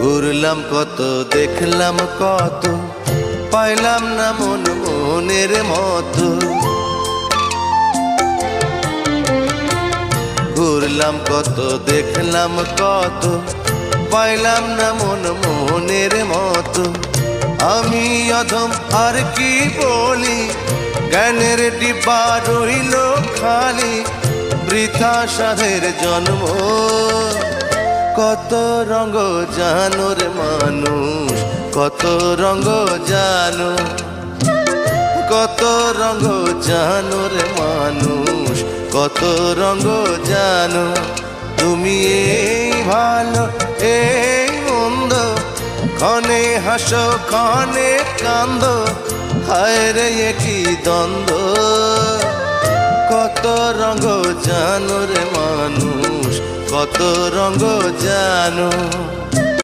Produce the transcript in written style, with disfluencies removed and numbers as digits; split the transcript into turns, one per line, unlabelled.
ঘুরলাম কত, দেখলাম কত, পাইলাম না মন মনের মতো। ঘুরলাম কত, দেখলাম কত, পাইলাম না মন মনের মতো। আমি অধম আর কি বলি, জ্ঞানের ডিব্বা রইল খালি, বৃথা সাধের জন্ম। কত রঙ জানো রে মানুষ, কত রঙ জানো, কত রঙ জানো রে মানুষ, কত রঙ জানো। তুমি এই ভালো এই মন্দ, ক্ষণে হাসো ক্ষণে কান্দো, হায় রে কি দ্বন্দ্ব। কত রঙ জানো রে মানুষ, কত রঙ জানো।